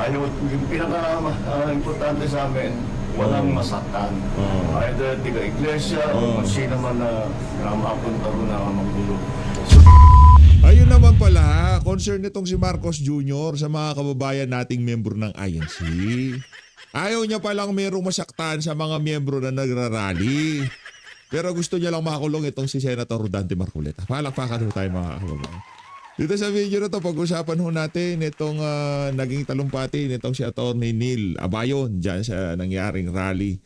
Yung pinaka-importante sa amin, walang masaktan. Either tiga-iglesia o kung sino man na mapunta ro na magulo. Ayun naman pala, concern nitong si Marcos Jr. sa mga kababayan nating miyembro ng INC. Ayaw niya palang merong masaktan sa mga miyembro na nagrarally. Pero gusto niya lang makulong itong si Senator Rodante Marcoleta. Palakpakan ho tayo mga kababayan. Dito sa video na to, pag-usapan ho natin itong naging talumpati nitong si Atty. Neil Abayon dyan sa nangyaring rally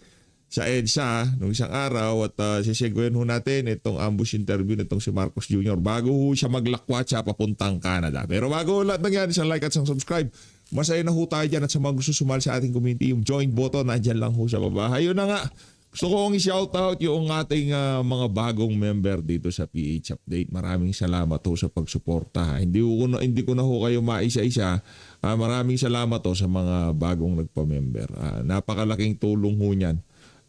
sa EDSA nung isang araw at sisegwen ho natin itong ambush interview nitong si Marcos Jr. bago ho siya maglakwatsa papuntang Canada. Pero bago lahat nangyari, isang like at isang subscribe. Masaya na ho tayo dyan at sa mga gusto sumali sa ating community, yung join button, nandyan lang ho sa baba. Ayun na nga. Gusto kong i-shoutout yung ating mga bagong member dito sa PH Update. Maraming salamat ho sa pagsuporta. Hindi ko na ho kayo maisa-isa. Maraming salamat ho sa mga bagong nagpa-member. Napakalaking tulong ho niyan.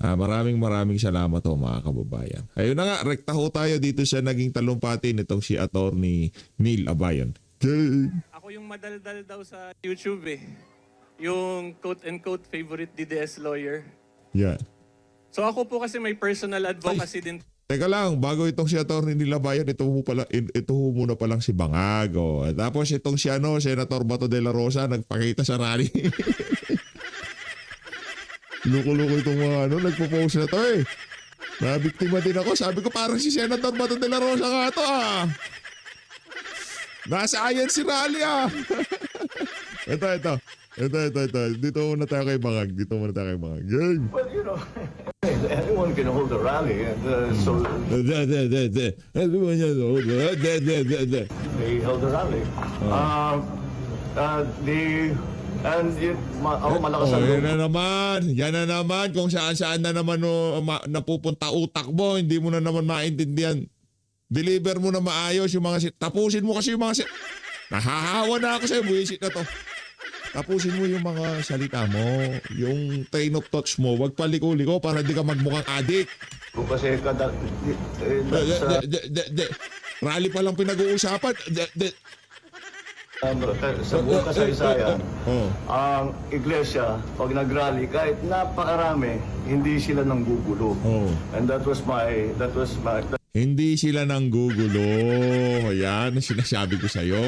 Maraming salamat ho mga kababayan. Ayun na nga, rekta ho tayo dito sa naging talumpati nitong si Atty. Neil Abayon. Ako yung madaldal daw sa YouTube eh. Yung quote-unquote favorite DDS lawyer. Yeah. So ako po kasi may personal advocacy din. Teka lang, bago itong si Atty. Neil Abayon, ito ho muna palang si Bangag. Tapos itong si Senator Bato de la Rosa, nagpakita sa rally. Luko-luko itong mga nagpo-post na to eh. Nabiktima din ako. Sabi ko parang si Senator Bato de la Rosa nga to Nasa ayan si rally Ito. Dito muna tayo kay Bangag. Gang. Well, you know, anyone can hold a rally. And so they held a rally. Malakas ang Yan na naman. Kung saan na naman napupunta utak mo, hindi mo na naman maintindihan. Deliver mo na maayos yung mga tapusin mo kasi yung mga nahahawa na ako sa'yo, buwisit na to. Tapusin mo yung mga salita mo, yung train of thoughts mo, wag paliko-liko para hindi ka magmukhang adik. Kasi Rally pa lang pinag-uusapan. sa buong kasaysayan, ang iglesia, pag nag-rally, kahit napakarami, hindi sila nanggugulo. And that was my Hindi sila nanggugulo. Ayan, sinasabi ko sa'yo.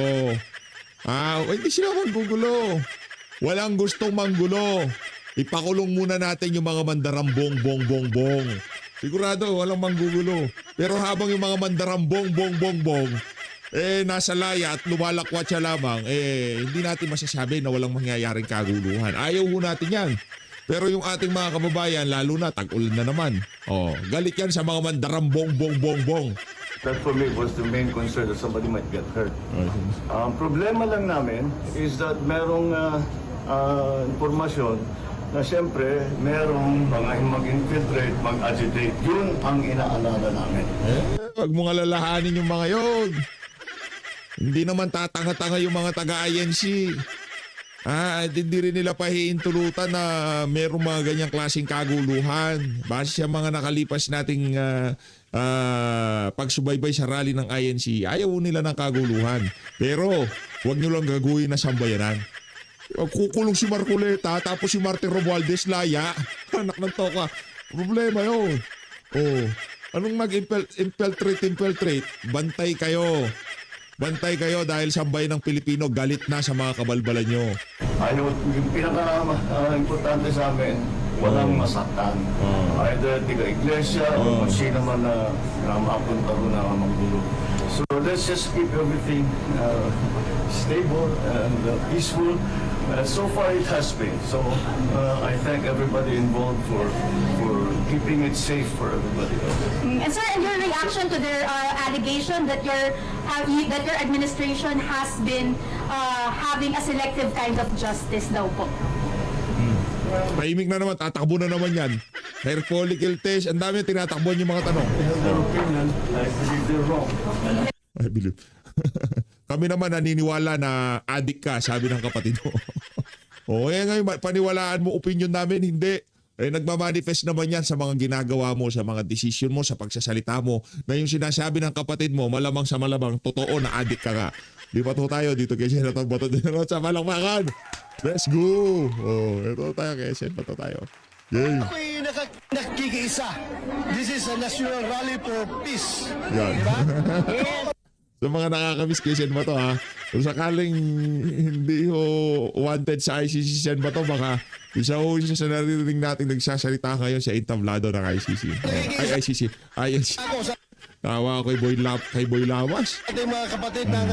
Hindi sila manggugulo. Walang gustong manggulo. Ipakulong muna natin yung mga mandarambong bong. Sigurado, walang manggugulo. Pero habang yung mga mandarambong bong, nasa laya at lumalakwat siya lamang, hindi natin masasabi na walang mangyayaring kaguluhan. Ayaw ho natin yan. Pero yung ating mga kababayan, lalo na tag-ulan na naman. Galit yan sa mga mandarambong bong. That for me was the main concern that somebody might get hurt. Ang problema lang namin is that merong informasyon na siyempre merong mga mag-infiltrate, mag-agitate. Yun ang inaalala namin. Wag mong alalahanin yung mga yun. Hindi naman tatanga-tanga yung mga taga-INC. Hindi rin nila pahiintulutan na merong mga ganyang klaseng kaguluhan. Base sa mga nakalipas nating pagsubaybay sa rally ng INC, ayaw nila ng kaguluhan. Pero huwag nyo lang gagawin na sambayanan. Kukulong si Marcoleta tapos si Martin Romualdez laya. Anak ng toka. Problema yun. Anong mag-infiltrate? Bantay kayo dahil sambay ng Pilipino galit na sa mga kabalbalan nyo. Yung pinaka-importante sa amin, walang masaktan. Either tiga-iglesia o kung sino man na mapunta ro na magulo. So let's just keep everything stable and peaceful. So far it has been. So I thank everybody involved for keeping it safe for everybody else. And sir, in your reaction to their allegation that your administration has been having a selective kind of justice daw po? Tahimik na naman, tatakbo na naman yan. Hair follicle test, ang dami tinatakbuhan yung mga tanong. Their opinion, I believe they're wrong. I believe. Kami naman naniniwala na adik ka, sabi ng kapatid mo. Ngayon, paniwalaan mo opinion namin, hindi. Nagmamanifest naman yan sa mga ginagawa mo, sa mga desisyon mo, sa pagsasalita mo, na yung sinasabi ng kapatid mo, malamang sa malamang, totoo na adik ka nga. Di ba tayo dito kay Senator Bato de la Rosa? Malakpakan! Let's go! Oh, ito tayo kay Sen. Ito tayo. Yay! Ako'y nakikiisa. This is a national rally for peace. Yan. Diba? Sa mga nakakamiss kay Sen Bato ha, kung sakaling hindi ho wanted sa ICC si Sen Bato, baka isa ho siya sa naririnig natin nagsasalita ngayon sa entablado ng ICC. Ay, ICC. INC. Ako sa Tawa ko kay Boy Lawas. ating mga kapatid ng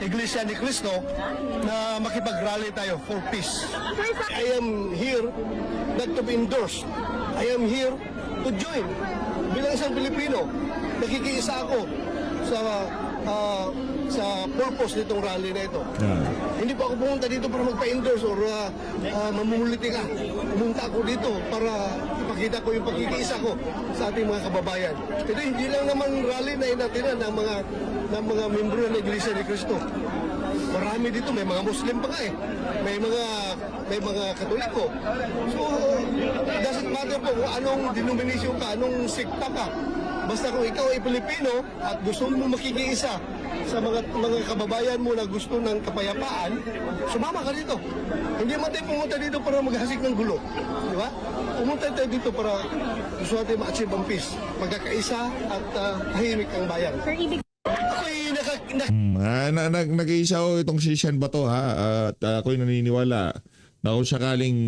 Iglesia ni Cristo na makipag-rally tayo for peace. I am here not to be endorsed. I am here to join. Bilang isang Pilipino, nakikiisa ako sa purpose nitong rally na ito. Yan. Hindi pa ako pumunta dito para magpa-endorse or mamumuliti ka. Pumunta ako dito para ipakita ko yung pagkikiisa ko sa ating mga kababayan. Ito hindi lang naman rally na inatinan ng mga membro ng Iglesia ni Cristo. Marami dito, may mga Muslim pa nga eh. May mga Katoliko. So, doesn't matter po kung anong denomination ka, anong sekta ka. Basta kung ikaw ay Pilipino at gusto mo makikiisa sa mga kababayan mo na gusto ng kapayapaan, sumama ka dito. Hindi man tayo pumunta dito para maghasik ng gulo. Di ba? Pumunta tayo dito para gusto natin ma-achieve ang peace. Magkakaisa at tahimik ang bayan. Ako'y Nag-iisa ho itong si Sen Bato ha, at ako'y naniniwala na kung sakaling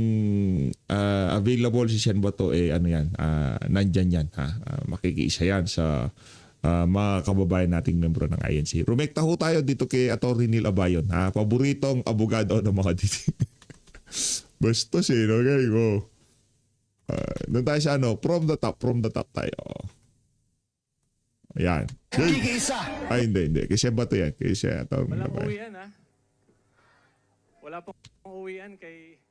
available si Sen Bato, ano yan, nandyan yan ha. Makikiisa yan sa mga kababayan nating membro ng INC. Rumekta ho tayo dito kay Atty. Neil Abayon ha, paboritong abogado ng mga dito. Bastos no? Okay, go. Doon tayo sa from the top tayo. Ayan. nakikiisa. Ay, hindi. Kasi Bato yan. Kasi Atty. Wala pong Abayon. uwian ha. Wala pong uwian kay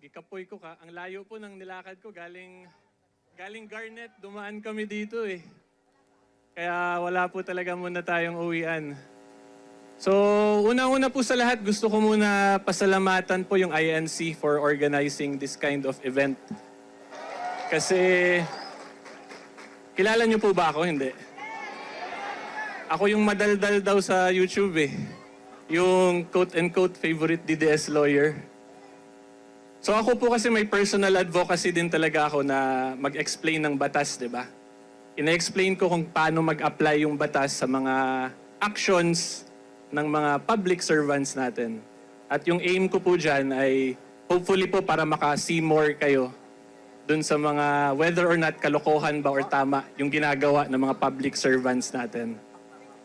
Gikapoy ko ka. Ang layo po ng nilakad ko galing Garnet. Dumaan kami dito eh. Kaya wala po talaga muna tayong uwian. So, una-una po sa lahat, gusto ko muna pasalamatan po yung INC for organizing this kind of event. Kasi, kilala niyo po ba ako? Hindi. Ako yung madaldal daw sa YouTube eh. Yung quote-unquote favorite DDS lawyer. So ako po kasi may personal advocacy din talaga ako na mag-explain ng batas, di ba? Ina-explain ko kung paano mag-apply yung batas sa mga actions ng mga public servants natin. At yung aim ko po dyan ay hopefully po para maka-see more kayo dun sa mga whether or not kalokohan ba or tama yung ginagawa ng mga public servants natin.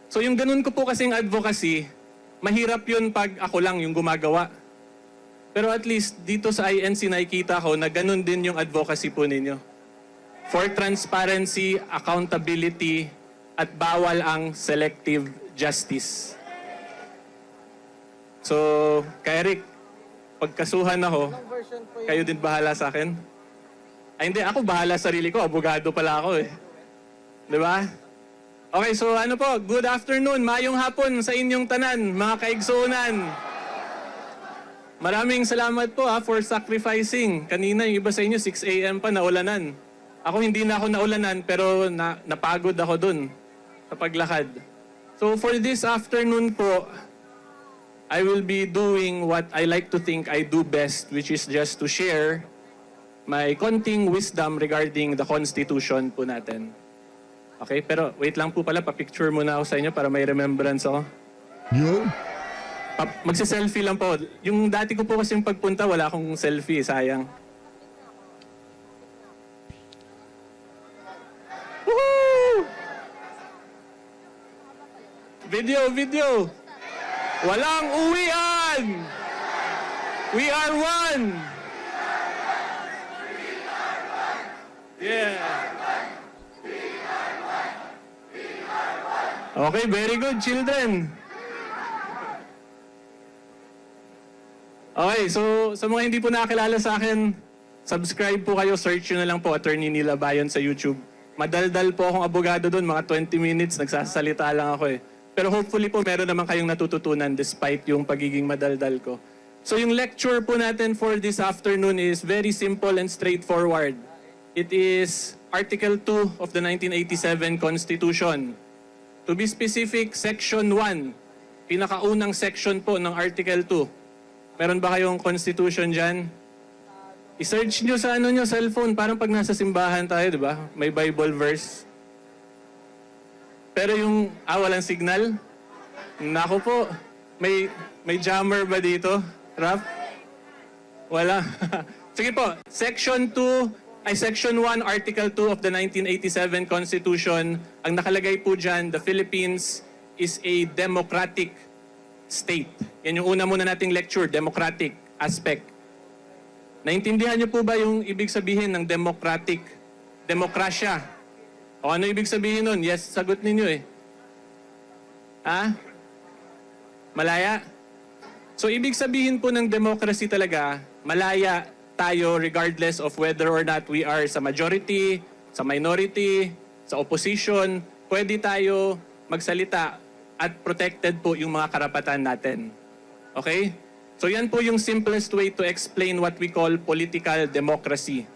So yung ganun ko po kasing advocacy, mahirap yun pag ako lang yung gumagawa. Pero at least dito sa INC nakikita ko na ganun din yung advocacy po ninyo. For transparency, accountability, at bawal ang selective justice. So, kay Eric, pagkasuhan ako, kayo din bahala sa akin? Ay hindi, ako bahala sa sarili ko. Abogado pala ako eh. Di ba? Okay, so ano po, good afternoon, mayong hapon sa inyong tanan, mga kaigsuunan. Maraming salamat po for sacrificing. Kanina yung iba sa inyo, 6 a.m. pa naulanan. Ako hindi na ako naulanan, pero napagod ako dun sa paglakad. So for this afternoon po, I will be doing what I like to think I do best, which is just to share my konting wisdom regarding the Constitution po natin. Okay, pero wait lang po pala, pa-picture muna ako sa inyo para may remembrance ako. Yo. Magsi-selfie lang po. Yung dati ko po kasi yung pagpunta, wala akong selfie, sayang. Woohoo! Video! Walang uwian! We are one! Yeah! Okay, very good, children. Okay, so sa mga hindi po nakakilala sa akin, subscribe po kayo, search nyo na lang po Attorney Neil Abayon sa YouTube. Madaldal po akong abogado doon, mga 20 minutes, nagsasalita lang ako eh. Pero hopefully po meron naman kayong natututunan despite yung pagiging madaldal ko. So yung lecture po natin for this afternoon is very simple and straightforward. It is Article 2 of the 1987 Constitution. To be specific, Section 1, pinakaunang section po ng Article 2. Meron ba kayong constitution dyan? I-search nyo sa ano nyo, cellphone. Parang pag nasa simbahan tayo, di ba? May Bible verse. Pero yung, walang signal? Nako po, may jammer ba dito? Rap? Wala. Sige po, Section 1, Article 2 of the 1987 Constitution, ang nakalagay po dyan, the Philippines is a democratic state. Yan yung una muna nating lecture, democratic aspect. Naintindihan niyo po ba yung ibig sabihin ng democratic? Demokrasya. O ano ibig sabihin nun? Yes, sagot ninyo eh. Malaya? So ibig sabihin po ng democracy talaga, malaya tayo regardless of whether or not we are sa majority, sa minority, sa opposition, pwede tayo magsalita at protected po yung mga karapatan natin. Okay? So yan po yung simplest way to explain what we call political democracy.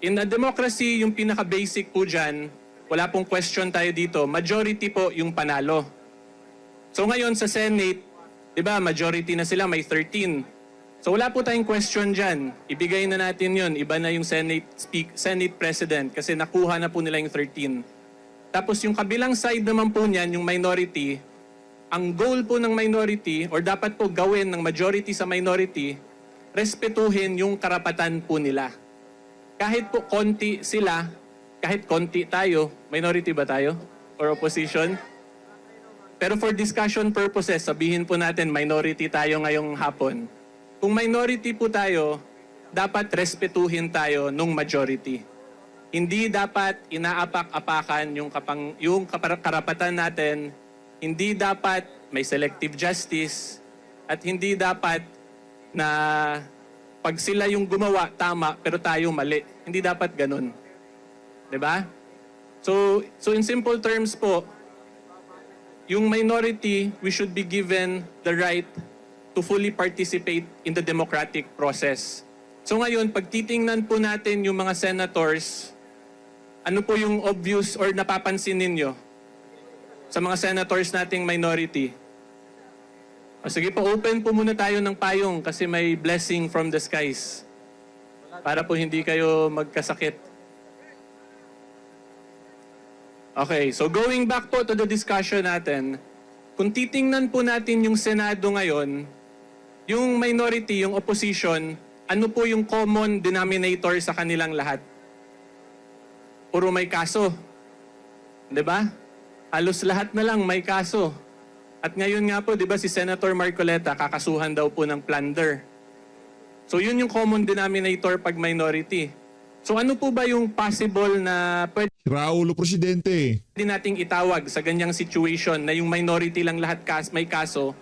In a democracy, yung pinaka-basic po dyan, wala pong question tayo dito, majority po yung panalo. So ngayon sa Senate, di ba, majority na sila, may 13. So wala po tayong question dyan. Ibigay na natin yun. Iba na yung Senate President kasi nakuha na po nila yung 13. Tapos yung kabilang side naman po niyan, yung minority, ang goal po ng minority or dapat po gawin ng majority sa minority, respetuhin yung karapatan po nila. Kahit po konti sila, kahit konti tayo, minority ba tayo? Or opposition? Pero for discussion purposes, sabihin po natin minority tayo ngayong hapon. Kung minority po tayo, dapat respetuhin tayo nung majority. Hindi dapat inaapak-apakan yung karapatan natin. Hindi dapat may selective justice. At hindi dapat na pag sila yung gumawa, tama, pero tayo mali. Hindi dapat ganun. 'Di ba? So in simple terms po, yung minority, we should be given the right to fully participate in the democratic process. So ngayon, pag titingnan po natin yung mga senators, ano po yung obvious or napapansin ninyo sa mga senators nating minority? O sige po, open po muna tayo ng payong kasi may blessing from the skies para po hindi kayo magkasakit. Okay, so going back po to the discussion natin, kung titingnan po natin yung Senado ngayon, yung minority, yung opposition, ano po yung common denominator sa kanilang lahat? Puro may kaso. 'Di ba? Halos lahat na lang may kaso. At ngayon nga po, 'di ba si Senator Marcoleta kakasuhan daw po ng plunder. So yun yung common denominator pag minority. So ano po ba yung possible na pwede Raulo Presidente. nating itawag sa ganyang situation na yung minority lang lahat may kaso,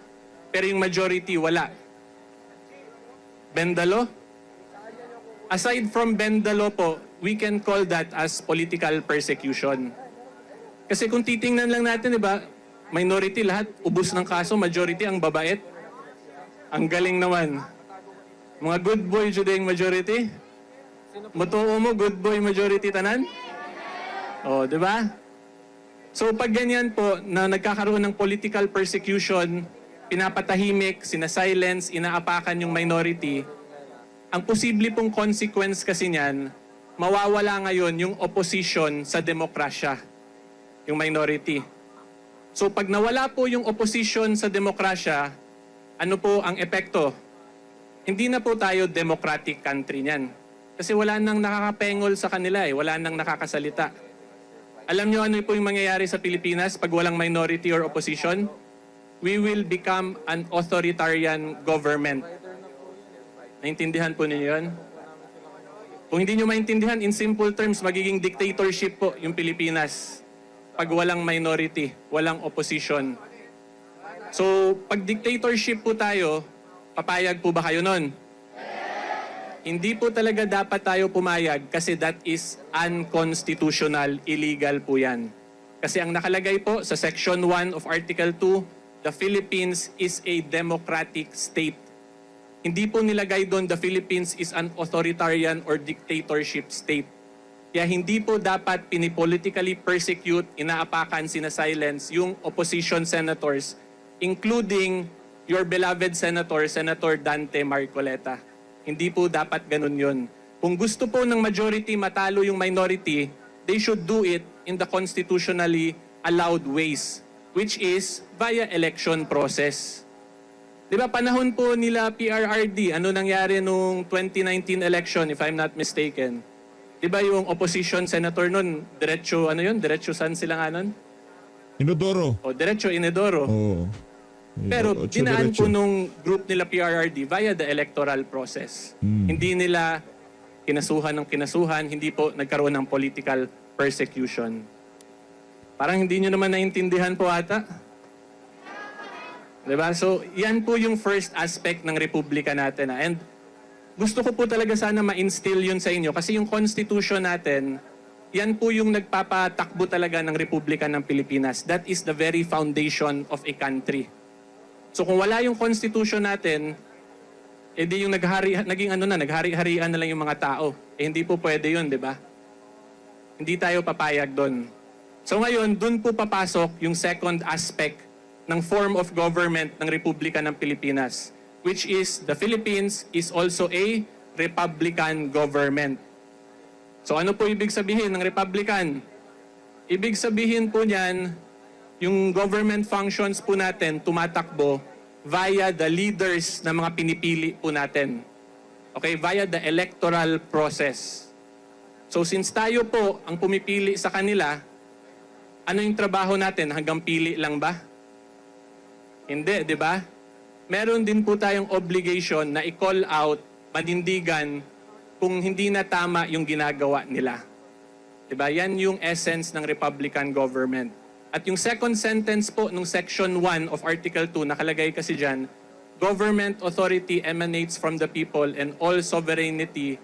pero yung majority wala? Bendalo? Aside from Bendalo po, we can call that as political persecution. Kasi kung titingnan lang natin, di ba, minority lahat, ubos ng kaso, majority ang babait. Ang galing naman. Mga good boy, Judeng majority? Mutuo mo, good boy majority tanan? O, di ba? So pag ganyan po, na nagkakaroon ng political persecution, pinapatahimik, sinasilence, inaapakan yung minority, ang posible pong consequence kasi niyan, mawawala ngayon yung opposition sa demokrasya, yung minority. So pag nawala po yung opposition sa demokrasya, ano po ang epekto? Hindi na po tayo democratic country niyan. Kasi wala nang nakakapengol sa kanila wala nang nakakasalita. Alam niyo ano po yung mangyayari sa Pilipinas pag walang minority or opposition? We will become an authoritarian government. Naintindihan po ninyo yun? Kung hindi nyo maintindihan, in simple terms, magiging dictatorship po yung Pilipinas pag walang minority, walang opposition. So, pag dictatorship po tayo, papayag po ba kayo nun? Hindi po talaga dapat tayo pumayag kasi that is unconstitutional, illegal po yan. Kasi ang nakalagay po sa Section 1 of Article 2, the Philippines is a democratic state. Hindi po nilagay doon the Philippines is an authoritarian or dictatorship state. Kaya hindi po dapat pinipolitically persecute, inaapakan, sinasilence yung opposition senators, including your beloved Senator, Senator Dante Marcoleta. Hindi po dapat ganun yun. Kung gusto po ng majority matalo yung minority, they should do it in the constitutionally allowed ways, which is via election process. Di ba, panahon po nila PRRD, ano nangyari nung 2019 election, if I'm not mistaken? Di ba yung opposition senator nun, diretso, ano yun? Diretso saan sila nga nun? Inodoro. O, diretso Inedoro. Oo. Pero Ocho dinaan diretso. po nung group nila PRRD via the electoral process. Hindi nila kinasuhan ng kinasuhan, hindi po nagkaroon ng political persecution. Parang hindi nyo naman naintindihan po ata. Diba? So, yan po yung first aspect ng republika natin. And gusto ko po talaga sana ma-instill yun sa inyo kasi yung constitution natin, yan po yung nagpapatakbo talaga ng republika ng Pilipinas. That is the very foundation of a country. So kung wala yung constitution natin, edi yung naghari-harian na lang yung mga tao. Eh hindi po pwede yun, di ba? Hindi tayo papayag doon. So ngayon, doon po papasok yung second aspect ng form of government ng Republika ng Pilipinas, which is the Philippines is also a Republican government. So ano po ibig sabihin ng Republican? Ibig sabihin po niyan, yung government functions po natin tumatakbo via the leaders na mga pinipili po natin. Okay, via the electoral process. So since tayo po ang pumipili sa kanila, ano yung trabaho natin? Hanggang pili lang ba? Hindi, di ba? Meron din po tayong obligation na i-call out, manindigan kung hindi na tama yung ginagawa nila. Di ba? Yan yung essence ng Republican government. At yung second sentence po nung Section 1 of Article 2, nakalagay kasi dyan, government authority emanates from the people and all sovereignty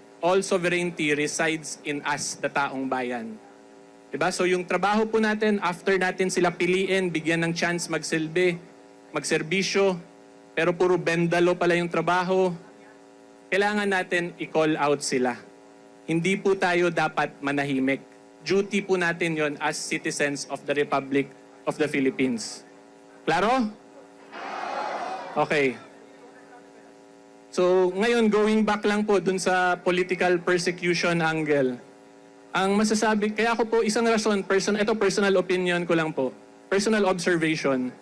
resides in us, the taong bayan. Diba? So yung trabaho po natin, after natin sila piliin, bigyan ng chance magsilbi, magserbisyo, pero puro bendalo pala yung trabaho, kailangan natin i-call out sila. Hindi po tayo dapat manahimik. Duty po natin yon as citizens of the Republic of the Philippines. Klaro? Okay. So, ngayon, going back lang po dun sa political persecution angle. Ang masasabi, kaya ako po, isang rason, ito personal opinion ko lang po, personal observation.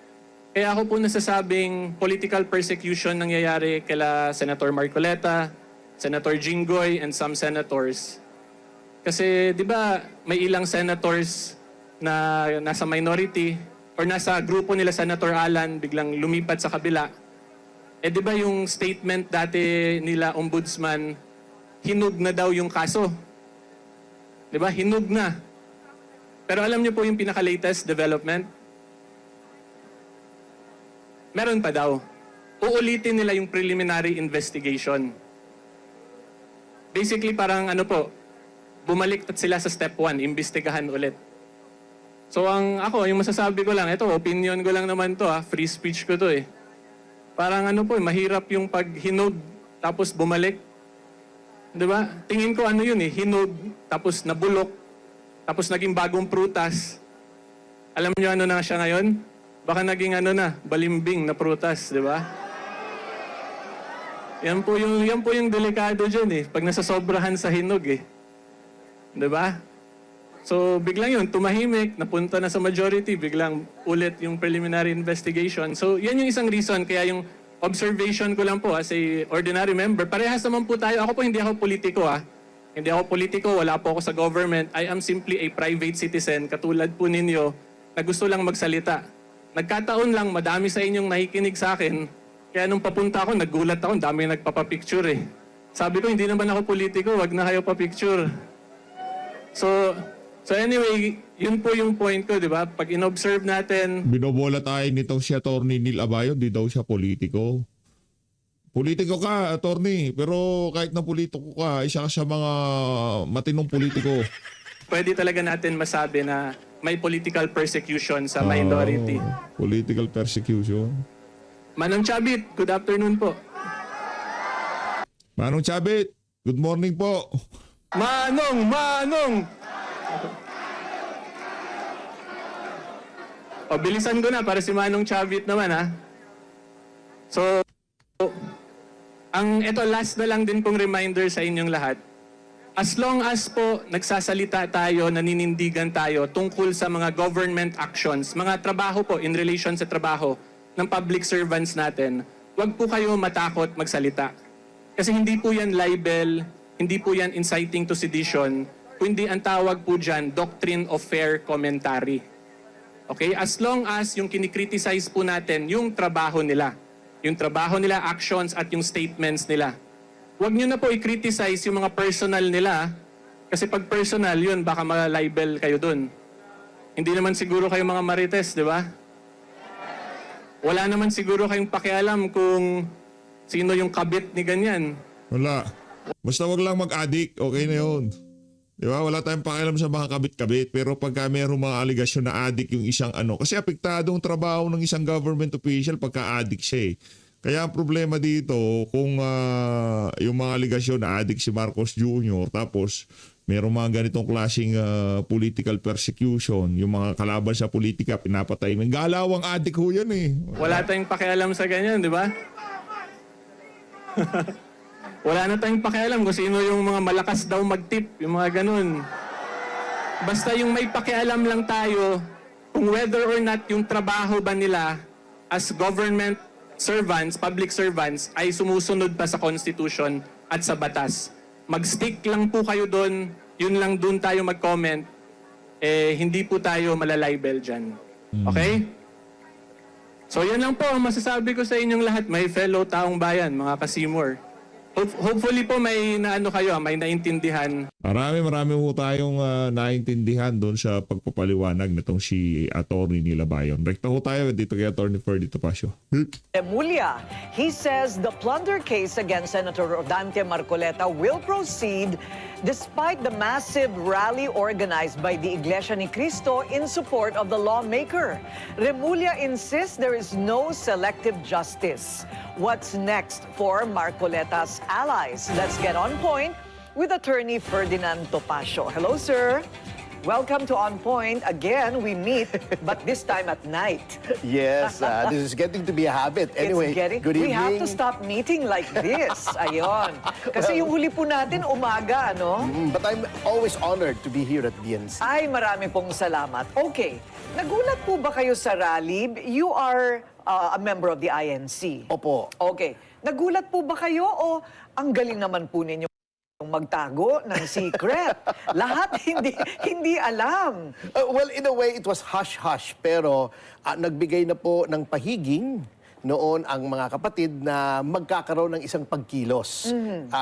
Kaya ako po nasasabing political persecution nangyayari kila Senator Marcoleta, Senator Jinggoy, and some senators. Kasi, di ba, may ilang senators na nasa minority or nasa grupo nila Senator Alan, biglang lumipat sa kabila. Eh, di ba yung statement dati nila ombudsman, hinug na daw yung kaso. Di ba? Hinug na. Pero alam niyo po yung pinaka-latest development? Meron pa daw. Uulitin nila yung preliminary investigation. Basically, parang ano po, bumalik sila sa step 1, imbestigahan ulit. So yung masasabi ko lang, ito, opinion ko lang naman to, free speech ko to eh. Parang ano po, mahirap yung pag hinog, tapos bumalik. Di ba? Tingin ko ano yun eh, hinog, tapos nabulok, tapos naging bagong prutas. Alam nyo ano na siya ngayon? Baka naging ano na, balimbing na prutas, di ba? Yan po yung delikado dyan eh, pag nasasobrahan sa hinog eh. Diba? So, biglang yun, tumahimik, napunta na sa majority, biglang ulit yung preliminary investigation. So, yan yung isang reason, kaya yung observation ko lang po as a ordinary member, parehas naman po tayo. Ako po, hindi ako politiko Hindi ako politiko, wala po ako sa government. I am simply a private citizen, katulad po ninyo, na gusto lang magsalita. Nagkataon lang, madami sa inyong nakikinig sa akin, kaya nung papunta ako, nagulat ako, dami nagpapapicture eh. Sabi ko, hindi naman ako politiko, wag na kayo pa-picture. So anyway, yun po yung point ko, di ba? Pag in-observe natin... Binobola tayo nitong si Atty. Neil Abayo, di daw siya politiko. Politiko ka, attorney, pero kahit na politiko ka, isa ka sa mga matinong politiko. Pwede talaga natin masabi na may political persecution sa minority. Political persecution. Manong Chabit, good afternoon po. Manong Chabit, good morning po. Manong! O, bilisan ko na para si Manong Chavit naman, ha? So, ito last na lang din pong reminder sa inyong lahat. As long as po nagsasalita tayo, naninindigan tayo tungkol sa mga government actions, mga trabaho po in relation sa trabaho ng public servants natin, huwag po kayo matakot magsalita. Kasi hindi po yan libel, hindi po yan inciting to sedition, kundi ang tawag po dyan, doctrine of fair commentary. Okay? As long as yung kinikriticize po natin yung trabaho nila, actions at yung statements nila. Huwag nyo na po i-criticize yung mga personal nila kasi pag personal yun, baka ma-libel kayo dun. Hindi naman siguro kayo mga marites, di ba? Wala naman siguro kayong pakialam kung sino yung kabit ni ganyan. Wala. Basta wag lang mag-addict, okay na yun. Di ba? Wala tayong pakialam sa mga kabit-kabit. Pero pagka mayroong mga aligasyon na addict yung isang kasi apektadong trabaho ng isang government official pagka addict siya eh. Kaya ang problema dito, kung yung mga aligasyon na addict si Marcos Jr., tapos mayroong mga ganitong klaseng political persecution, yung mga kalaban sa politika, pinapatay. May galawang addict ho yan eh. Wala tayong pakialam sa ganyan, di ba? Wala na tayong pakialam kung sino yung mga malakas daw mag-tip, yung mga ganun. Basta yung may pakialam lang tayo kung whether or not yung trabaho ba nila as government servants, public servants, ay sumusunod pa sa Constitution at sa batas. Mag-stick lang po kayo doon, yun lang doon tayo mag-comment, hindi po tayo malalibel dyan. Okay? So yan lang po ang masasabi ko sa inyong lahat, may fellow taong bayan, mga kasimor. Hopefully po may may naintindihan. Marami ho tayong naintindihan doon sa pagpapaliwanag nitong si Atty. Nilabayon. Rekta ho tayo dito kay Atty. Ferdy Topacio. Remulla. He says the plunder case against Senator Rodante Marcoleta will proceed despite the massive rally organized by the Iglesia ni Cristo in support of the lawmaker. Remulla insists there is no selective justice. What's next for Marcoleta's allies? Let's get on point with Attorney Ferdinand Topacio. Hello, sir. Welcome to On Point. Again, we meet, but this time at night. Yes, this is getting to be a habit. Anyway, good We evening. have to stop meeting like this. Ayon. Kasi yung huli po natin, umaga, ano? But I'm always honored to be here at BNC. Ay, marami pong salamat. Okay. Nagulat po ba kayo sa rally? You are a member of the INC. Opo. Okay. Nagulat po ba kayo o ang galing naman po ninyo magtago ng secret? Lahat hindi alam. Well, in a way, it was hush-hush. Pero nagbigay na po ng pahiging noon ang mga kapatid na magkakaroon ng isang pagkilos.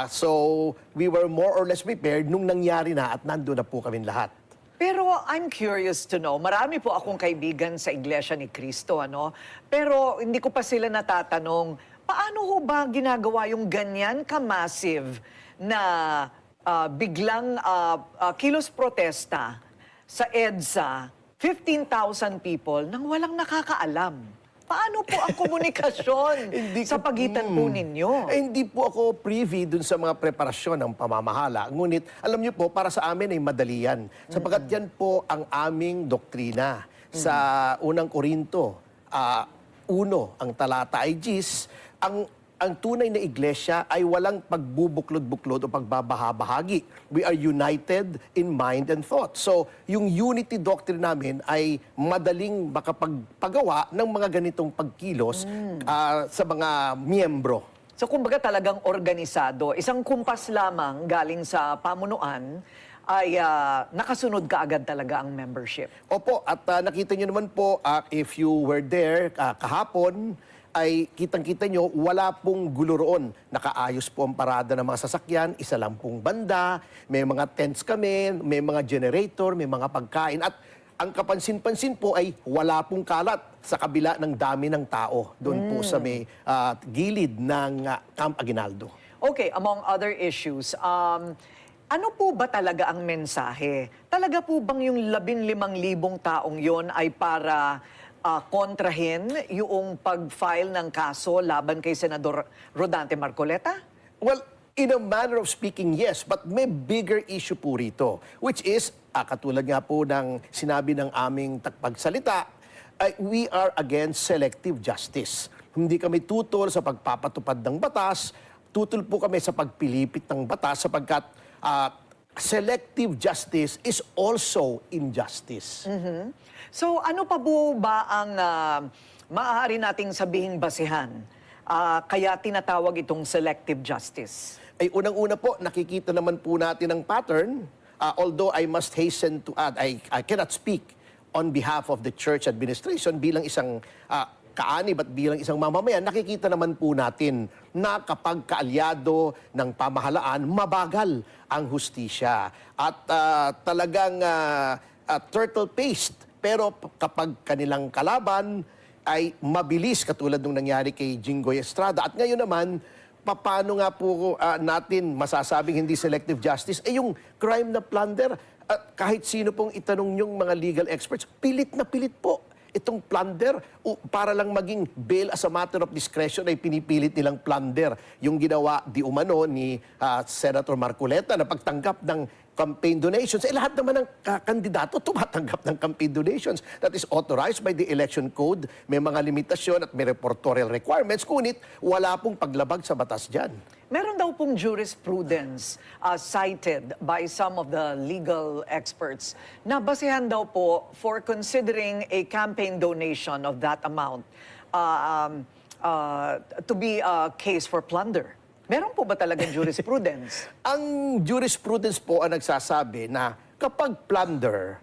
So, we were more or less prepared nung nangyari na at nandun na po kami lahat. Pero I'm curious to know, marami po akong kaibigan sa Iglesia ni Cristo, ano? Pero hindi ko pa sila natatanong, paano ho ba ginagawa yung ganyan ka-massive na biglang kilos protesta sa EDSA, 15,000 people nang walang nakakaalam? Paano po ang komunikasyon sa pagitan po ninyo? Hindi po ako privy dun sa mga preparasyon ng pamamahala. Ngunit, alam niyo po, para sa amin ay madali yan. Sapagkat yan po ang aming doktrina. Sa unang Korinto, 1, ang talata ay Gis, ang tunay na iglesia ay walang pagbubuklod-buklod o pagbabahabahagi. We are united in mind and thought. So, yung unity doctrine namin ay madaling makapagpagawa ng mga ganitong pagkilos sa mga miyembro. So kumbaga talagang organisado, isang kumpas lamang galing sa pamunuan ay nakasunod kaagad talaga ang membership. Opo, at nakita nyo naman po, if you were there kahapon, ay kitang-kita nyo, wala pong gulo roon. Nakaayos po ang parada ng mga sasakyan, isa lang pong banda, may mga tents kami, may mga generator, may mga pagkain. At ang kapansin-pansin po ay wala pong kalat sa kabila ng dami ng tao doon po sa may gilid ng Camp Aguinaldo. Okay, among other issues, ano po ba talaga ang mensahe? Talaga po bang yung 15,000 taong yon ay para kontrahin yung pag-file ng kaso laban kay Senador Rodante Marcoleta? Well, in a manner of speaking, yes. But may bigger issue po rito. Which is, katulad nga po ng sinabi ng aming takpagsalita, we are against selective justice. Hindi kami tutol sa pagpapatupad ng batas, tutol po kami sa pagpilipit ng batas sapagkat selective justice is also injustice. So ano pa po ba ang maaari nating sabihing basihan? Kaya tinatawag itong selective justice. Ay unang-una po, nakikita naman po natin ang pattern. Although I must hasten to add, I cannot speak on behalf of the church administration bilang isang kaanib at bilang isang mamamayan, nakikita naman po natin na kapag kaalyado ng pamahalaan, mabagal ang hustisya. At talagang turtle-paced. Pero kapag kanilang kalaban ay mabilis, katulad nung nangyari kay Jinggoy Estrada. At ngayon naman, paano nga po natin masasabing hindi selective justice? Yung crime na plunder, kahit sino pong itanong yung mga legal experts, pilit na pilit po itong plunder para lang maging bail as a matter of discretion ay pinipilit nilang plunder. Yung ginawa di umano ni Senator Marcoleta na pagtanggap ng campaign donations. Lahat naman ng kandidato tumatanggap ng campaign donations. That is authorized by the election code. May mga limitasyon at may reportorial requirements. Ngunit wala pong paglabag sa batas dyan. Meron daw pong jurisprudence cited by some of the legal experts na basehan daw po for considering a campaign donation of that amount to be a case for plunder. Meron po ba talagang jurisprudence? Ang jurisprudence po ang nagsasabi na kapag plunder,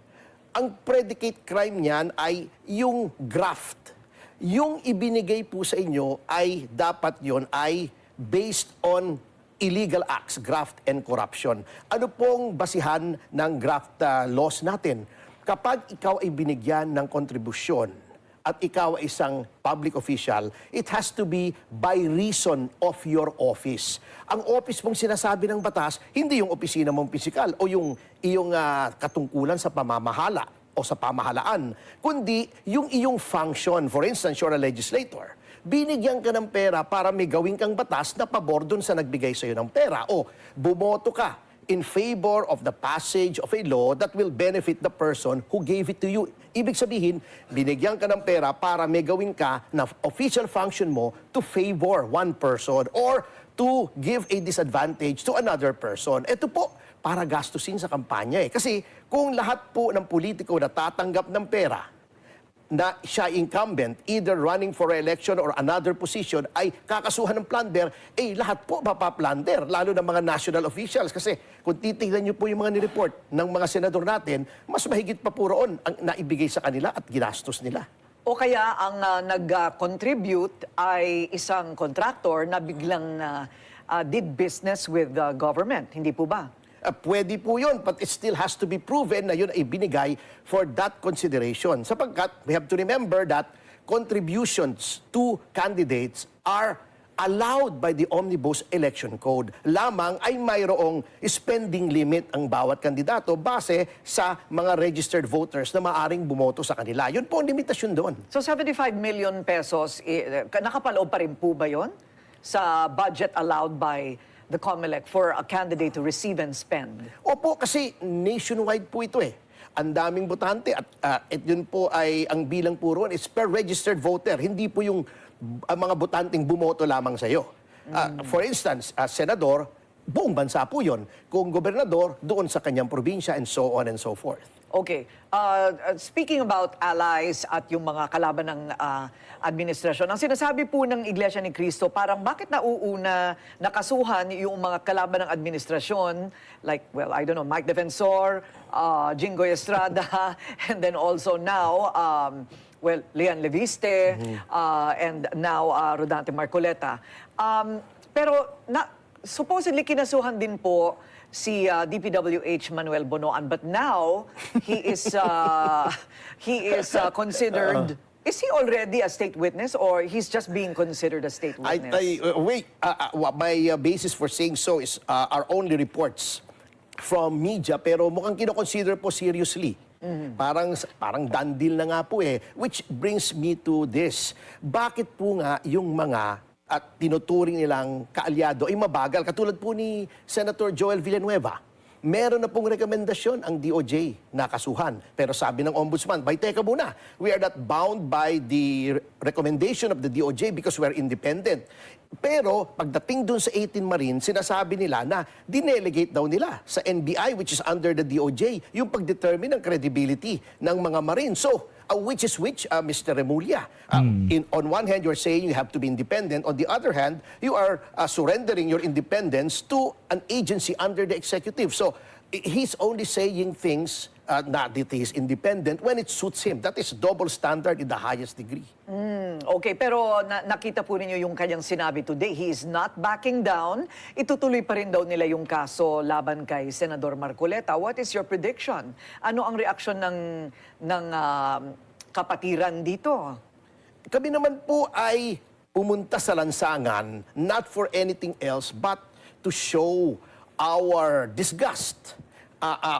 ang predicate crime niyan ay yung graft. Yung ibinigay po sa inyo ay dapat yon ay based on illegal acts, graft and corruption. Ano pong basihan ng graft laws natin? Kapag ikaw ay binigyan ng kontribusyon at ikaw ay isang public official, it has to be by reason of your office. Ang office mong sinasabi ng batas, hindi yung opisina mong pisikal o yung iyong katungkulan sa pamamahala o sa pamahalaan, kundi yung iyong function. For instance, you're a legislator. Binigyan ka ng pera para may gawin kang batas na pabor dun sa nagbigay sa'yo ng pera. O bumoto ka in favor of the passage of a law that will benefit the person who gave it to you. Ibig sabihin, binigyan ka ng pera para may gawin ka na official function mo to favor one person or to give a disadvantage to another person. Ito po, para gastusin sa kampanya. Kasi kung lahat po ng politiko na tatanggap ng pera, na siya incumbent, either running for election or another position, ay kakasuhan ng plunder, lahat po mapaplunder, lalo ng mga national officials. Kasi kung titignan niyo po yung mga nireport ng mga senador natin, mas mahigit pa po roon ang naibigay sa kanila at ginastos nila. O kaya ang nag-contribute ay isang contractor na biglang did business with the government, hindi po ba? Pwede po yun, but it still has to be proven na yun ay binigay for that consideration. Sapagkat we have to remember that contributions to candidates are allowed by the Omnibus Election Code. Lamang ay mayroong spending limit ang bawat kandidato base sa mga registered voters na maaring bumoto sa kanila. Yun po ang limitasyon doon. So 75 million pesos, nakapaloob pa rin po ba yun sa budget allowed by the COMELEC for a candidate to receive and spend? Opo, kasi nationwide po ito eh. Ang daming botante at yun po ay ang bilang po roon is per registered voter. Hindi po yung mga botanteng bumoto lamang sa iyo. For instance, senador, buong bansa po yun. Kung gobernador, doon sa kanyang probinsya and so on and so forth. Okay. Speaking about allies at yung mga kalaban ng administrasyon, ang sinasabi po ng Iglesia ni Cristo, parang bakit nauuna nakasuhan yung mga kalaban ng administrasyon, like, well, I don't know, Mike Defensor, Jinggoy Estrada, and then also now, Leon Leviste, and now Rodante Marcoleta. Pero supposedly kinasuhan din po si DPWH Manuel Bonoan, but now he is considered. Is he already a state witness or he's just being considered a state witness? My basis for saying so is are only reports from media, pero mukhang kinoconsider po seriously. Parang done deal na nga po eh. Which brings me to this. Bakit po nga yung mga at tinuturing nilang kaalyado ay mabagal? Katulad po ni Senator Joel Villanueva meron na pong rekomendasyon ang DOJ na kasuhan. Pero sabi ng Ombudsman, teka muna, we are not bound by the recommendation of the DOJ because we are independent. Pero pagdating dun sa 18 Marine, sinasabi nila na dinelegate daw nila sa NBI, which is under the DOJ, yung pagdetermine ng credibility ng mga Marine. So, which is which, Mr. Remulla? On one hand, you're saying you have to be independent. On the other hand, you are surrendering your independence to an agency under the executive. So, he's only saying things that he is independent when it suits him. That is double standard in the highest degree. Okay, pero nakita po ninyo yung kanyang sinabi today. He is not backing down. Itutuloy pa rin daw nila yung kaso laban kay Senador Marcoleta. What is your prediction? Ano ang reaksyon ng kapatiran dito? Kami naman po ay pumunta sa lansangan not for anything else but to show our disgust,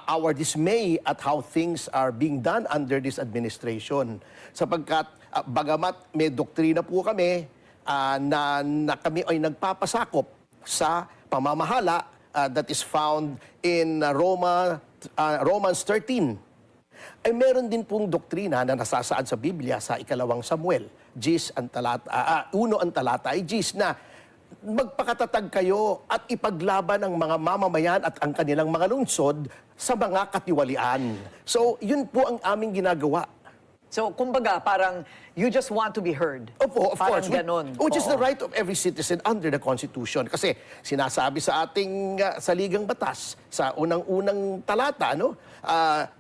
our dismay at how things are being done under this administration. Sapagkat bagamat may doktrina po kami na kami ay nagpapasakop sa pamamahala that is found in Romans 13, ay meron din pong doktrina na nasasaad sa Biblia sa ikalawang Samuel, 1 ang talata ay 10 na magpakatatag kayo at ipaglaban ang mga mamamayan at ang kanilang mga lungsod sa mga katiwalian. So, yun po ang aming ginagawa. So, kumbaga, parang you just want to be heard. Opo, of parang course. ganon. Which is the Oo. right of every citizen under the Constitution. Kasi sinasabi sa ating saligang batas, sa unang-unang talata,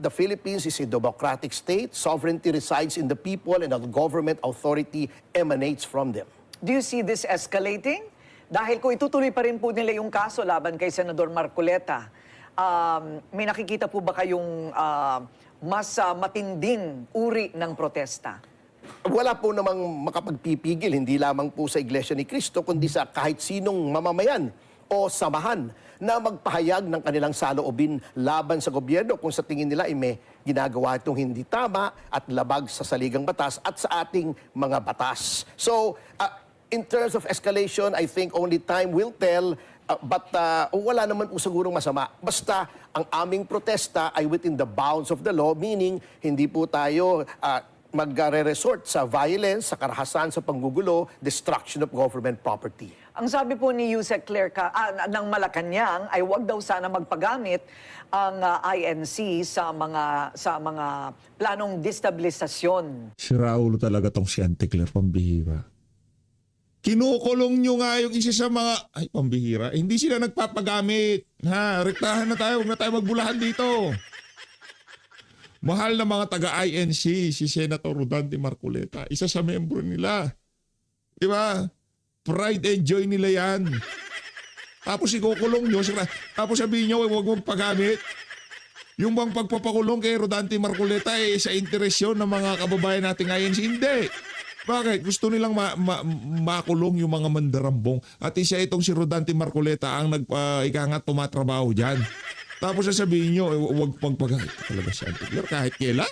the Philippines is a democratic state, sovereignty resides in the people, and the government authority emanates from them. Do you see this escalating? Dahil kung itutuloy pa rin po nila yung kaso laban kay Senador Marcoleta, may nakikita po ba kayong mas matinding uri ng protesta? Wala po namang makapagpipigil, hindi lamang po sa Iglesia ni Cristo, kundi sa kahit sinong mamamayan o samahan na magpahayag ng kanilang saloobin laban sa gobyerno kung sa tingin nila ay may ginagawa itong hindi tama at labag sa saligang batas at sa ating mga batas. So, in terms of escalation, I think only time will tell. But wala naman po sigurong masama. Basta ang aming protesta ay within the bounds of the law, meaning hindi po tayo magre-resort sa violence, sa karahasan, sa panggugulo, destruction of government property. Ang sabi po ni Yusek Claire ng Malacanang ay wag daw sana magpagamit ang INC sa mga planong destabilisasyon. Si Raulo talaga tong si Auntie Claire, pambihira. Kinukulong nyo nga yung isa sa mga... Ay, pambihira. Hindi sila nagpapagamit. Rektahan na tayo. Huwag na tayo magbulahan dito. Mahal na mga taga-INC, si Senator Rodante Marcoleta. Isa sa membro nila. Di ba? Pride and joy nila yan. Tapos ikukulong nyo. Tapos sabihin nyo, huwag magpagamit. Yung bang pagpapakulong kay Rodante Marcoleta sa interes yun ng mga kababayan nating INC? Hindi. Bakit? Gusto nilang makulong yung mga mandarambong. At isa itong si Rodante Marcoleta ang ika-nga tumatrabaho dyan. Tapos sasabihin nyo, huwag pagpagamit talaga si Auntie Claire kahit kailan.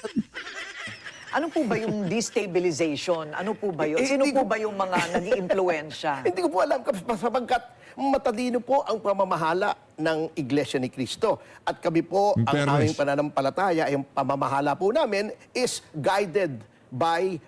Ano po ba yung destabilization? Ano po ba yun? Sino po ba yung mga nag-iimpluwensya? Hindi ko po alam sapagkat matalino po ang pamamahala ng Iglesia ni Cristo. At kami po, ang aming pananampalataya, yung pamamahala po namin is guided by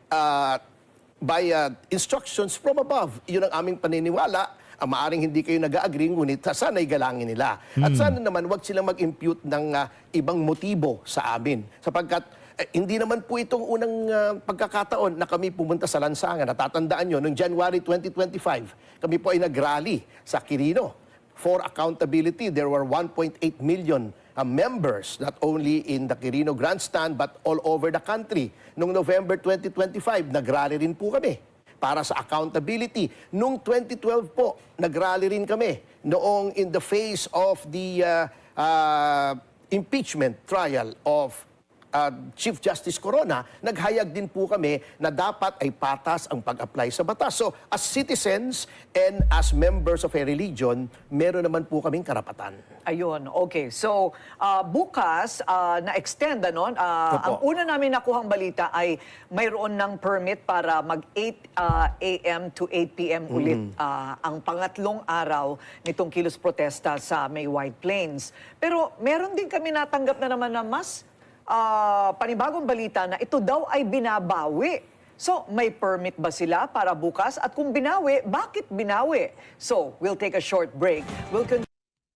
instructions from above. Yun ang aming paniniwala. Maaring hindi kayo nag-agree, ngunit sana'y galangin nila. At sana naman wag silang mag-impute ng ibang motibo sa amin. Sapagkat hindi naman po itong unang pagkakataon na kami pumunta sa lansangan. Natatandaan nyo, noong January 2025, kami po ay nag-rally sa Quirino. For accountability, there were 1.8 million members, not only in the Quirino Grandstand, but all over the country. Noong November 2025, nag-rally rin po kami para sa accountability. Noong 2012 po, nag-rally rin kami. Noong in the face of the impeachment trial of Chief Justice Corona, naghayag din po kami na dapat ay patas ang pag-apply sa batas. So, as citizens and as members of a religion, meron naman po kaming karapatan. Ayun, okay. So, bukas, na-extend, ano? Ang Opo. una namin nakuhang balita ay mayroon ng permit para mag-8 a.m. to 8 p.m. ulit ang pangatlong araw nitong kilos protesta sa May White Plains. Pero meron din kami natanggap na naman na mas panibagong balita na ito daw ay binabawi. So, may permit ba sila para bukas? At kung binawi, bakit binawi? So, we'll take a short break.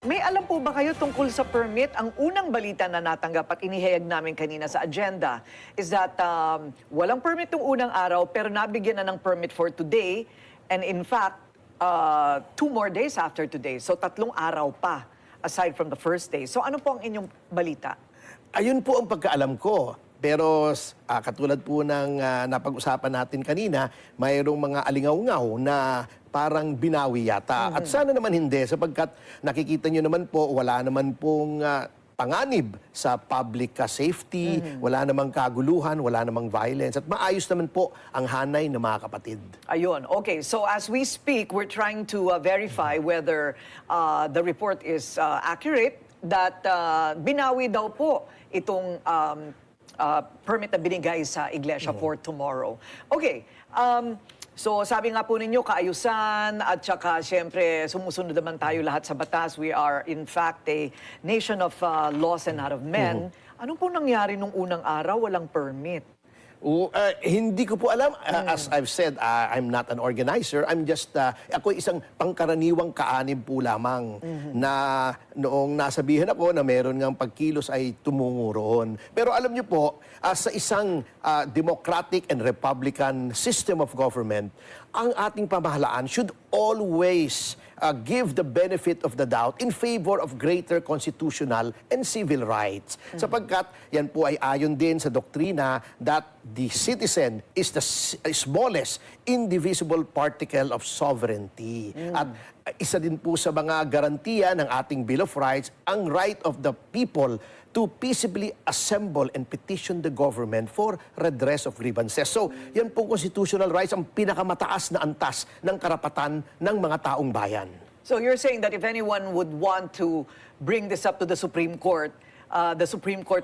May alam po ba kayo tungkol sa permit? Ang unang balita na natanggap at inihayag namin kanina sa agenda is that walang permit nung unang araw pero nabigyan na ng permit for today and in fact, 2 more days after today. So 3 araw pa aside from the first day. So ano po ang inyong balita? Ayun po ang pagkaalam ko. Pero katulad po ng napag-usapan natin kanina, mayroong mga alingaw-ngaw na parang binawi yata. At sana naman hindi sapagkat nakikita nyo naman po, wala naman pong panganib sa public safety, wala namang kaguluhan, wala namang violence. At maayos naman po ang hanay ng mga kapatid. Ayun. Okay. So as we speak, we're trying to verify whether the report is accurate that binawi daw po itong permit na binigay sa iglesia for tomorrow. Okay. So sabi nga po ninyo, kaayusan at saka siyempre sumusunod naman tayo lahat sa batas. We are in fact a nation of laws and not of men. Ano po nangyari nung unang araw? Walang permit. Hindi ko po alam. As I've said, I'm not an organizer. I'm just, ako isang pangkaraniwang kaanib po lamang na noong nasabihan ako na meron ngang pagkilos ay tumungo roon. Pero alam niyo po, sa isang democratic and republican system of government, ang ating pamahalaan should always give the benefit of the doubt in favor of greater constitutional and civil rights. Sapagkat yan po ay ayon din sa doktrina that the citizen is the smallest indivisible particle of sovereignty. At isa din po sa mga garantiya ng ating Bill of Rights ang right of the people to peaceably assemble and petition the government for redress of grievances. So, yan pong constitutional rights ang pinakamataas na antas ng karapatan ng mga taong bayan. So you're saying that if anyone would want to bring this up to the Supreme Court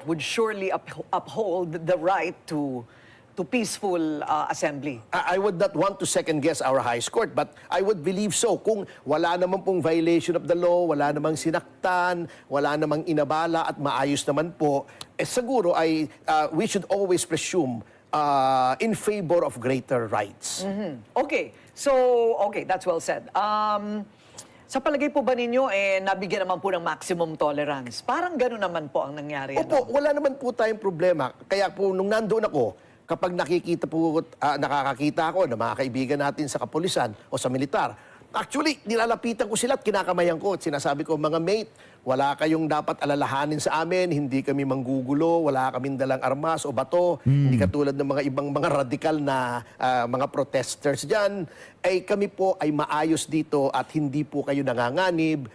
would surely uphold the right to peaceful assembly. I would not want to second-guess our high court, but I would believe so. Kung wala namang pong violation of the law, wala namang sinaktan, wala namang inabala at maayos naman po, siguro ay we should always presume in favor of greater rights. Okay. So, okay, that's well said. Sa palagay po ba ninyo, nabigyan naman po ng maximum tolerance? Parang gano'n naman po ang nangyari. Opo, wala naman po tayong problema. Kaya po, nung nandoon ako, kapag nakakakita ako ng mga kaibigan natin sa kapulisan o sa militar, actually, nilalapitan ko sila at kinakamayan ko at sinasabi ko, mga mate, wala kayong dapat alalahanin sa amin, hindi kami manggugulo, wala kaming dalang armas o bato, hindi katulad ng mga ibang mga radikal na mga protesters dyan, ay kami po ay maayos dito at hindi po kayo nanganganib,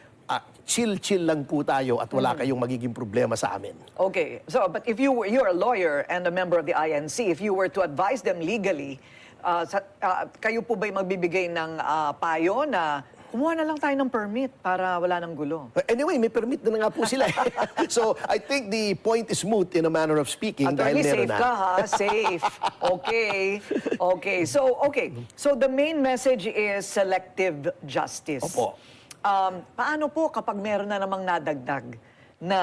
chill-chill lang po tayo at wala kayong magiging problema sa amin. Okay. So, but if you're a lawyer and a member of the INC, if you were to advise them legally, kayo po ba'y magbibigay ng payo na kumuha na lang tayo ng permit para wala ng gulo? Anyway, may permit na nga po sila. So, I think the point is moot in a manner of speaking. Attorney, dahil meron safe na. ka ha? Safe. Okay. Okay. So the main message is selective justice. Opo. Paano po kapag meron na namang nadagdag na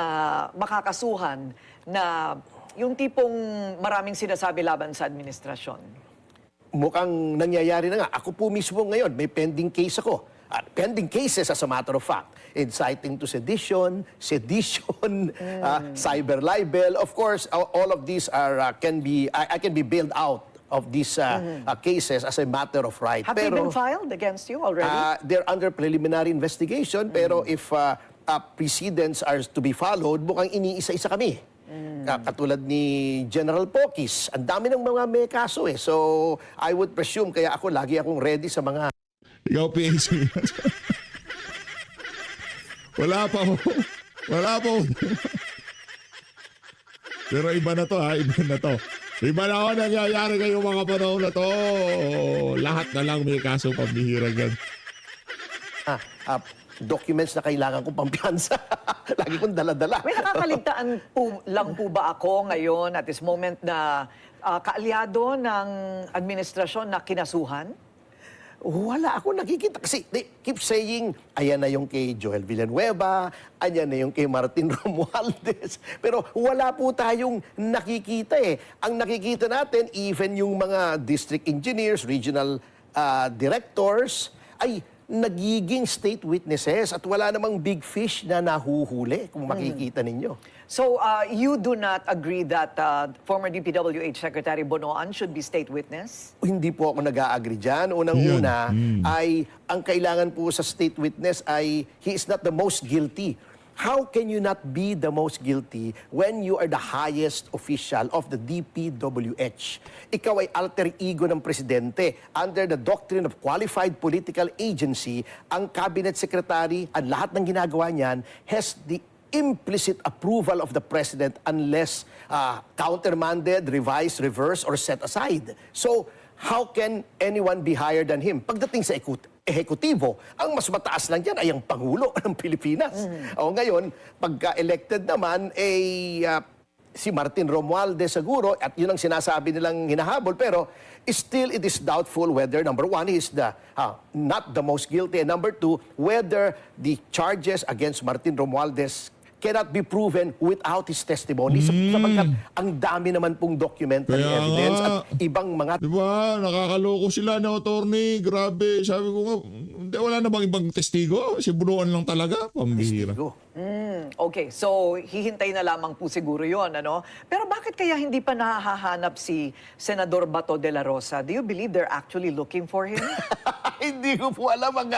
makakasuhan na yung tipong maraming sinasabi laban sa administrasyon? Mukhang nangyayari na nga. Ako po mismo ngayon, may pending case ako. Pending cases as a matter of fact. Inciting to sedition, cyber libel. Of course, all of these are I can be bailed out of these cases as a matter of right. Have they been filed against you already? They're under preliminary investigation, pero if precedents are to be followed, mukhang iniisa-isa kami. Katulad ni General Pokis, ang dami ng mga may kaso eh. So, I would presume, kaya ako lagi akong ready sa mga... Ikaw, PNC. Wala pa ho. Pero iba na to ha, iba na to. Iba na ako nangyayari ngayong mga panahon na to. Lahat na lang may kaso pambihira yan. Documents na kailangan kong pampiyansa. Lagi kong dala-dala. May nakakaligtaan po, lang po ba ako ngayon at this moment na kaalyado ng administrasyon na kinasuhan? Wala ako nakikita. Kasi they keep saying, ayan na yung kay Joel Villanueva, ayan na yung kay Martin Romualdez. Pero wala po tayong nakikita eh. Ang nakikita natin, even yung mga district engineers, regional directors, ay nagiging state witnesses at wala namang big fish na nahuhuli kung makikita ninyo. So, you do not agree that former DPWH Secretary Bonoan should be state witness? Hindi po ako nag-a-agree dyan. Unang-una ay ang kailangan po sa state witness ay he is not the most guilty. How can you not be the most guilty when you are the highest official of the DPWH? Ikaw ay alter ego ng presidente. Under the doctrine of qualified political agency, ang cabinet secretary at lahat ng ginagawa niyan has the implicit approval of the president unless countermanded, revised, reversed, or set aside. So, how can anyone be higher than him? Pagdating sa ehekutibo, ang mas mataas lang dyan ay ang Pangulo ng Pilipinas. O ngayon, pagka-elected naman, si Martin Romualdez siguro, at yun ang sinasabi nilang hinahabol, pero still it is doubtful whether, number one, he is not the most guilty, and number two, whether the charges against Martin Romualdez cannot be proven without his testimony sapagkat ang dami naman pong documentary Kaya evidence nga. at ibang mga Diba? Nakakaloko sila na attorney. Grabe. Sabi ko nga, wala na bang ibang testigo? Si Bunuan lang talaga. Pambihira. testigo. Okay, so hihintay na lamang po siguro yon, ano? Pero bakit kaya hindi pa nahahanap si Senador Bato de la Rosa? Do you believe they're actually looking for him? Hindi ko po alam ang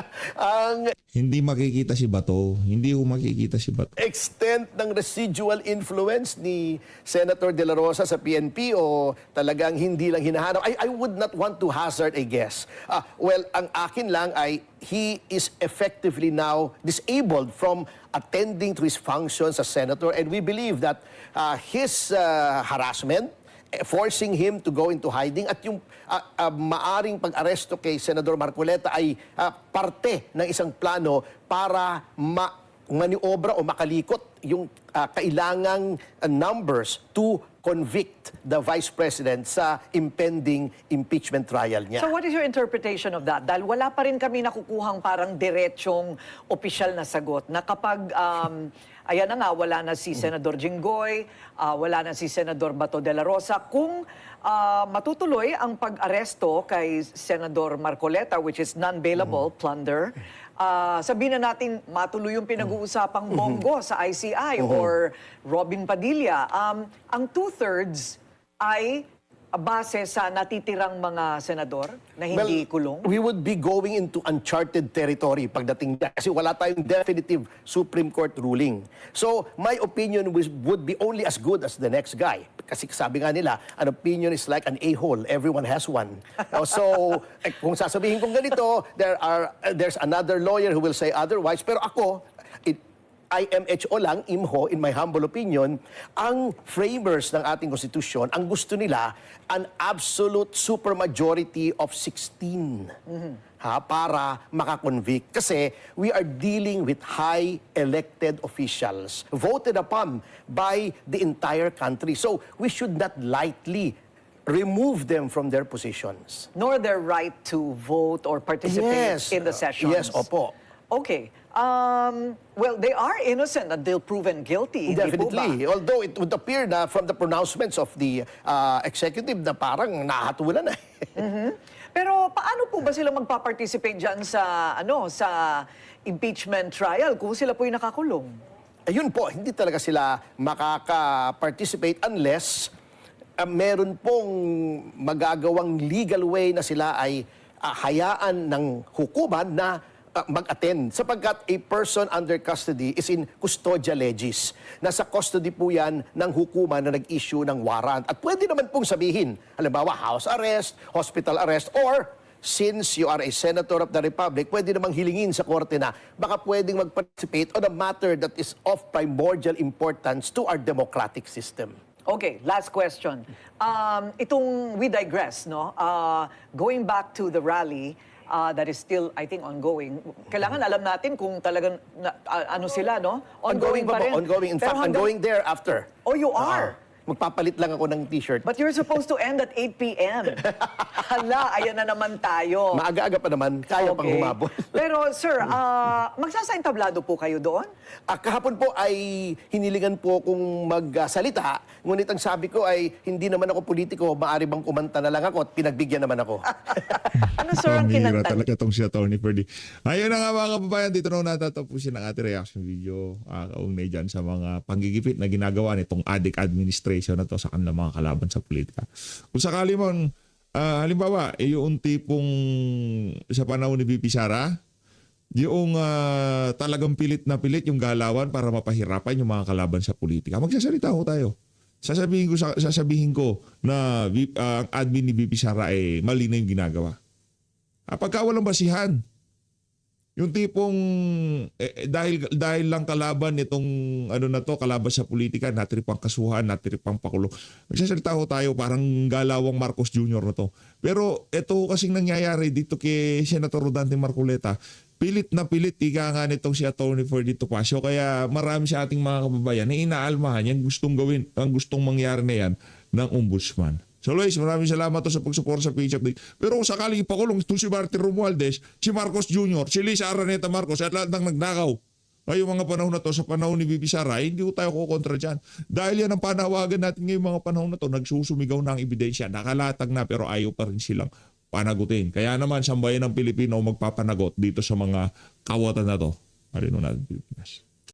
Hindi makikita si Bato. Hindi ko makikita si Bato. extent ng residual influence ni Senator De La Rosa sa PNP o talagang hindi lang hinahanap. I would not want to hazard a guess. Well, ang akin lang ay he is effectively now disabled from attending to his functions as senator, and we believe that his harassment, forcing him to go into hiding at yung maaring pag-aresto kay Senador Marcoleta ay parte ng isang plano para maniobra o makalikot yung kailangang numbers to convict the Vice President sa impending impeachment trial niya. So what is your interpretation of that? Dahil wala pa rin kami nakukuhang parang diretsong opisyal na sagot na kapag, ayan na nga, wala na si Senador Jinggoy, wala na si Senador Bato de la Rosa, kung matutuloy ang pag-aresto kay Senador Marcoleta, which is non-bailable plunder, sabihin na natin matuloy yung pinag-uusapang Bongo sa ICI or Robin Padilla. Ang 2/3 ay base sa natitirang mga senador na hindi kulong? We would be going into uncharted territory pagdating dyan kasi wala tayong definitive Supreme Court ruling. So, my opinion would be only as good as the next guy. Kasi sabi nga nila, an opinion is like an a-hole. Everyone has one. So, kung sasabihin kong ganito, there's another lawyer who will say otherwise. Pero ako, IMHO lang, IMHO, in my humble opinion, ang framers ng ating konstitusyon, ang gusto nila, an absolute supermajority of 16 para makakonvict. Kasi we are dealing with high elected officials, voted upon by the entire country. So we should not lightly remove them from their positions. Nor their right to vote or participate in the sessions? Yes, opo. Okay. Well, they are innocent until proven guilty. Hindi po ba? Definitely. Although it would appear na from the pronouncements of the executive na parang nahatulan na. Pero paano po ba sila magpa-participate dyan sa, sa impeachment trial kung sila po'y nakakulong? Ayun po, hindi talaga sila makaka-participate unless meron pong magagawang legal way na sila ay hayaan ng hukuman na mag-attend sapagkat a person under custody is in custodia legis. Nasa custody po yan ng hukuman na nag-issue ng warrant. At pwede naman pong sabihin, halimbawa house arrest, hospital arrest, or since you are a senator of the republic, pwede namang hilingin sa korte na baka pwedeng mag-participate on a matter that is of primordial importance to our democratic system. Okay, last question. Itong we digress, no? Going back to the rally that is still, I think, ongoing. Kailangan alam natin kung talagang ano sila, no? Ongoing pa rin. po, ongoing. In Pero fact, I'm hanggang- going there after. Oh, you are? Magpapalit lang ako ng t-shirt. But you're supposed to end at 8 p.m. Hala, ayan na naman tayo. Maaga-aga pa naman, kaya pang Okay. humabol. Pero sir, magsasaing tablado po kayo doon? Kahapon po ay hinilingan po kung magsalita, ngunit ang sabi ko ay hindi naman ako politiko, maaari bang kumanta na lang ako at pinagbigyan naman ako. Ano sir ang Pamira kinanta? talaga itong si Atty. Ferdy. Ayun na nga mga kababayan, dito na natatapusin ang ating reaction video. Kaugnay dyan sa mga panggigipit na ginagawa nitong ADIC administration na to sa kanilang mga kalaban sa politika. Kung sakali man, halimbawa, yung tipong sa panahon ni VP Sara, yung talagang pilit na pilit yung galawan para mapahirapan yung mga kalaban sa politika. Magsasalita ho tayo. Sasabihin ko na ang admin ni VP Sara ay mali na yung ginagawa. Pagka walang basihan, yung tipong dahil lang kalaban nitong ano na to, kalaban sa politika, natripang kasuhan, natripang pakulong. Magsasalita ho tayo parang galawang Marcos Jr. na to. Pero ito kasing nangyayari dito kay Senator Rodante Marcoleta, pilit na pilit ika nga nitong si Atty. Ferdy Topacio. Kaya marami sa ating mga kababayan na inaalmahan yan, gustong gawin, ang gustong mangyari na yan ng ombudsman. So Lois, maraming salamat to sa pagsuporta sa page update. Pero kung sakaling ipakulong ito si Martin Romualdez, si Marcos Jr., si Lisa Araneta Marcos at lahat ng nagnakaw, ngayong mga panahon na to, sa panahon ni VP Sara, hindi ko tayo kukontra dyan. Dahil yan ang panawagan natin ngayong mga panahon na to, nagsusumigaw na ang ebidensya, nakalatag na pero ayaw pa rin silang panagutin. Kaya naman, sambayan ng Pilipino magpapanagot dito sa mga kawatan na to. Marino natin Pilipinas.